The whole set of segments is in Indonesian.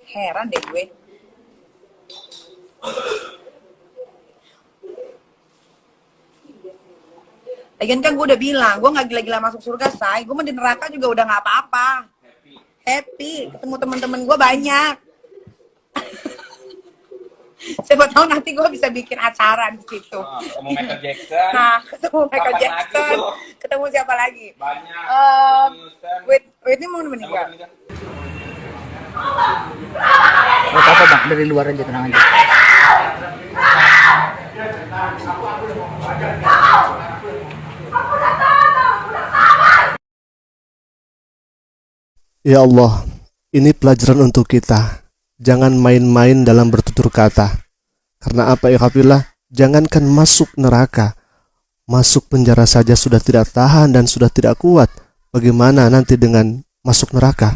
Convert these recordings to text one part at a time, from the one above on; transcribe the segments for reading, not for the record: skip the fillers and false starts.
Heran deh gue. Lagian kan gue udah bilang, gue gak gila-gila masuk surga, say. Gue di neraka juga udah gak apa-apa. Happy. Ketemu temen-temen gue banyak. Siapa tahu nanti gue bisa bikin acara di situ. Ketemu Michael Jackson. Nah, ketemu Michael Kapan Jackson. lagi tuh? Ketemu siapa lagi? Banyak. Wait, ini mau meninggal. Gak apa-apa bang, dari luar aja, tenang aja. Ya Allah, ini pelajaran untuk kita. Jangan main-main dalam bertutur kata. Karena apa ya kafilah? Jangankan masuk neraka, masuk penjara saja sudah tidak tahan dan sudah tidak kuat. Bagaimana nanti dengan masuk neraka?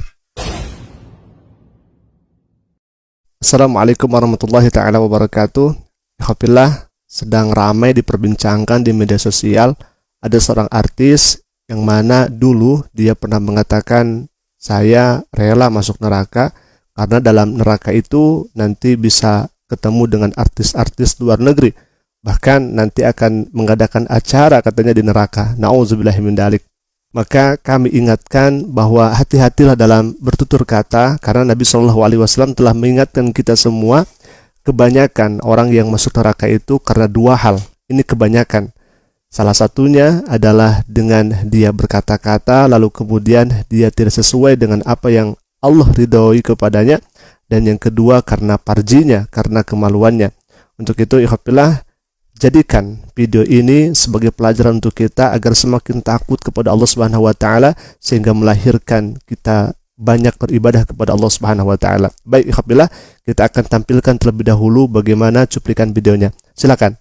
Assalamualaikum warahmatullahi ta'ala wabarakatuh. Ya kafilah, sedang ramai diperbincangkan di media sosial. Ada seorang artis yang mana dulu dia pernah mengatakan, saya rela masuk neraka karena dalam neraka itu nanti bisa ketemu dengan artis-artis luar negeri. Bahkan nanti akan mengadakan acara katanya di neraka. Nauzubillahi min dzalik. Maka kami ingatkan bahwa hati-hatilah dalam bertutur kata, karena Nabi SAW telah mengingatkan kita semua, kebanyakan orang yang masuk neraka itu karena dua hal. Ini kebanyakan. Salah satunya adalah dengan dia berkata-kata lalu kemudian dia tidak sesuai dengan apa yang Allah ridhoi kepadanya, dan yang kedua karena parjinya, karena kemaluannya. Untuk itu ikhwatilah, jadikan video ini sebagai pelajaran untuk kita agar semakin takut kepada Allah Subhanahu wa taala sehingga melahirkan kita banyak beribadah kepada Allah Subhanahu wa taala. Baik ikhwatilah, kita akan tampilkan terlebih dahulu bagaimana cuplikan videonya. Silakan.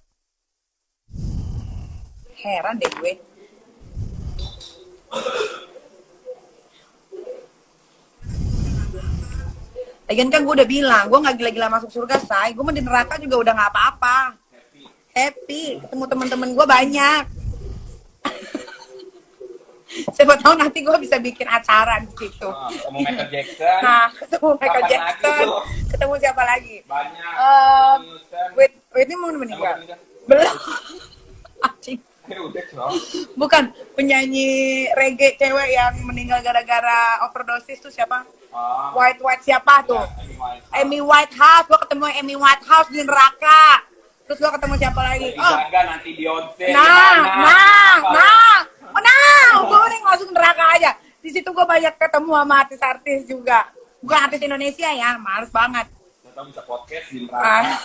Heran deh gue. Lagian kan gue udah bilang, gue gak gila-gila masuk surga, say. Gue di neraka juga udah gak apa-apa. Happy. Ketemu temen-temen gue banyak. Siapa tahu nanti gue bisa bikin acara di situ. Ketemu Michael Jackson. Nah, ketemu Michael Kapan Jackson. lagi tuh? Ketemu siapa lagi? Banyak. Wait, ini mau meninggal. Belum. Anjing. Udah dong. Bukan, penyanyi reggae cewek yang meninggal gara-gara overdosis tuh siapa? White siapa tuh? Amy Whitehouse. Gua ketemu Amy Whitehouse di neraka. Terus gua ketemu siapa lagi? Oh, Gaga nanti Beyonce. Gua mending masuk neraka aja. Di situ gua banyak ketemu sama artis-artis juga. Bukan artis Indonesia ya, males banget. Kita bisa podcast di neraka.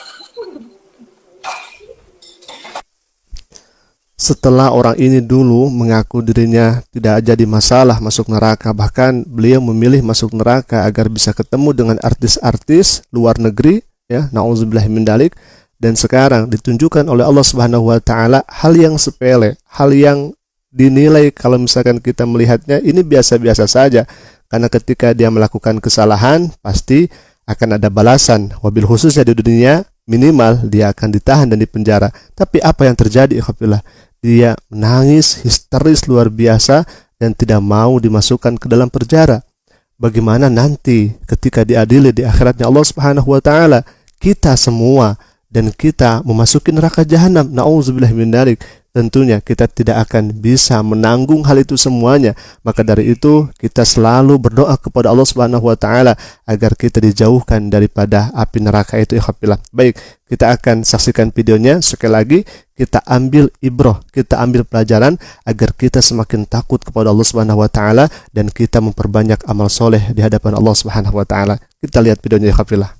Setelah orang ini dulu mengaku dirinya tidak jadi masalah masuk neraka, bahkan beliau memilih masuk neraka agar bisa ketemu dengan artis-artis luar negeri, ya, nauzubillahi min dzalik, dan sekarang ditunjukkan oleh Allah Subhanahu wa taala hal yang sepele, hal yang dinilai kalau misalkan kita melihatnya ini biasa-biasa saja, karena ketika dia melakukan kesalahan pasti akan ada balasan, wabil khususnya di dunia minimal dia akan ditahan dan dipenjara. Tapi apa yang terjadi ikhwatilah? Dia menangis histeris luar biasa dan tidak mau dimasukkan ke dalam penjara. Bagaimana nanti ketika diadili di akhiratnya Allah Subhanahu wa taala, kita semua dan kita memasuki neraka jahanam. Nauzubillahi min dzalik. Tentunya kita tidak akan bisa menanggung hal itu semuanya. Maka dari itu kita selalu berdoa kepada Allah Subhanahu wa taala agar kita dijauhkan daripada api neraka itu ikhwatilah. Baik, kita akan saksikan videonya. Sekali lagi kita ambil ibroh, kita ambil pelajaran agar kita semakin takut kepada Allah Subhanahu wa taala dan kita memperbanyak amal soleh di hadapan Allah Subhanahu wa taala. Kita lihat videonya ikhwatilah.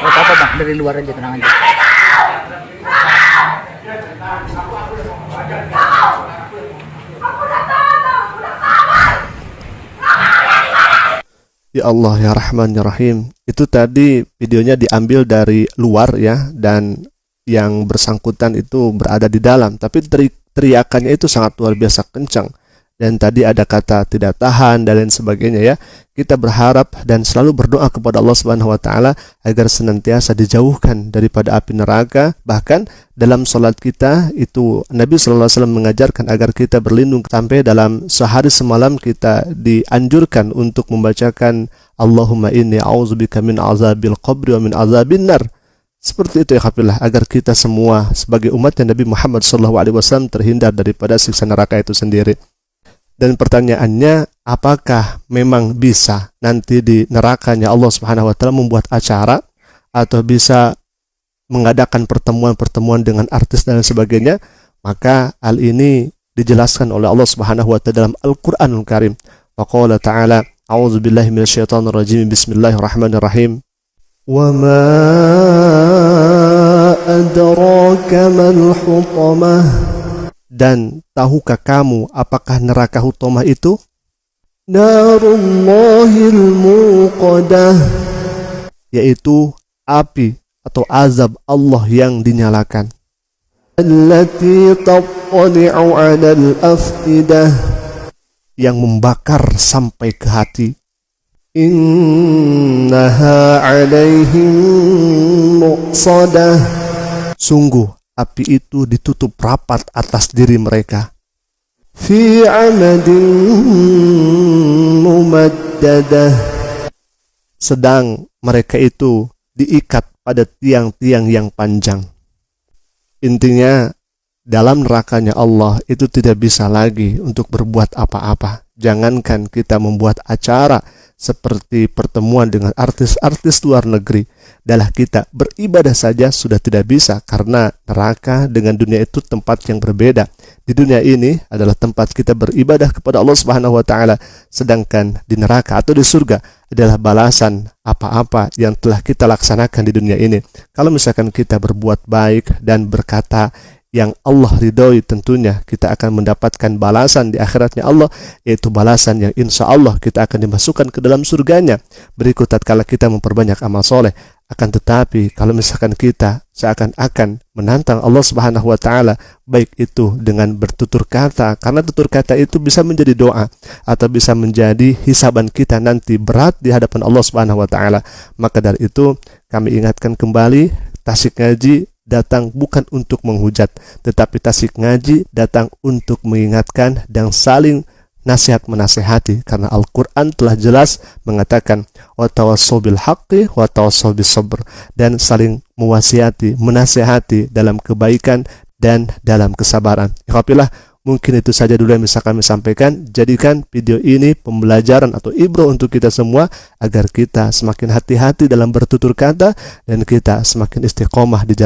Gak apa-apa bang, dari luar aja, tenang aja. Ya Allah ya Rahman ya Rahim. Itu tadi videonya diambil dari luar ya, dan yang bersangkutan itu berada di dalam, tapi teriakannya itu sangat luar biasa kencang. dan tadi ada kata tidak tahan dan lain sebagainya ya. Kita berharap dan selalu berdoa kepada Allah Subhanahu wa taala agar senantiasa dijauhkan daripada api neraka. Bahkan dalam salat kita itu Nabi sallallahu alaihi wasallam mengajarkan agar kita berlindung, sampai dalam sehari semalam kita dianjurkan untuk membacakan Allahumma inni a'udzubika min azabil qabri wa min azabin nar. Seperti itu ya kafilah, agar kita semua sebagai umatnya Nabi Muhammad SAW terhindar daripada siksa neraka itu sendiri. Dan pertanyaannya, apakah memang bisa nanti di nerakanya Allah Subhanahu wa taala membuat acara atau bisa mengadakan pertemuan-pertemuan dengan artis dan sebagainya? Maka hal ini dijelaskan oleh Allah Subhanahu wa taala dalam Al-Qur'anul Karim. Wa qala ta'ala, a'udzubillahi minasyaitonir rajim, bismillahirrahmanirrahim. Wa ma adraka mal hutamah. Dan tahukah kamu apakah neraka hutamah itu? Narullahil muqadah, yaitu api atau azab Allah yang dinyalakan. Allati tattali'u 'alal afidah, yang membakar sampai ke hati. Innaha 'alaihim muqsadah, sungguh api itu ditutup rapat atas diri mereka. Fi 'amadin mumaddadah, sedang mereka itu diikat pada tiang-tiang yang panjang. Intinya, dalam nerakanya Allah itu tidak bisa lagi untuk berbuat apa-apa. Jangankan kita membuat acara seperti pertemuan dengan artis-artis luar negeri, adalah kita beribadah saja sudah tidak bisa, karena neraka dengan dunia itu tempat yang berbeda. Di dunia ini adalah tempat kita beribadah kepada Allah Subhanahu wa taala, sedangkan di neraka atau di surga adalah balasan apa-apa yang telah kita laksanakan di dunia ini. Kalau misalkan kita berbuat baik dan berkata yang Allah ridhoi, tentunya kita akan mendapatkan balasan di akhiratnya Allah, yaitu balasan yang insya Allah kita akan dimasukkan ke dalam surganya. Berikut tatkala kita memperbanyak amal soleh. Akan tetapi kalau misalkan kita seakan-akan menantang Allah Subhanahu wa taala, baik itu dengan bertutur kata, karena tutur kata itu bisa menjadi doa atau bisa menjadi hisaban kita nanti berat di hadapan Allah Subhanahu wa taala. Maka dari itu kami ingatkan kembali, tasik ngaji datang bukan untuk menghujat, tetapi tasik ngaji datang untuk mengingatkan dan saling nasihat menasihati, karena Al-Quran telah jelas mengatakan wa tawassaw bil haqqi wa tawassaw bis sabr, dan saling mewasiati, menasihati dalam kebaikan dan dalam kesabaran. Alhamdulillah, mungkin itu saja dulu yang bisa kami sampaikan. Jadikan video ini pembelajaran atau ibrah untuk kita semua, agar kita semakin hati-hati dalam bertutur kata dan kita semakin istiqomah di jalan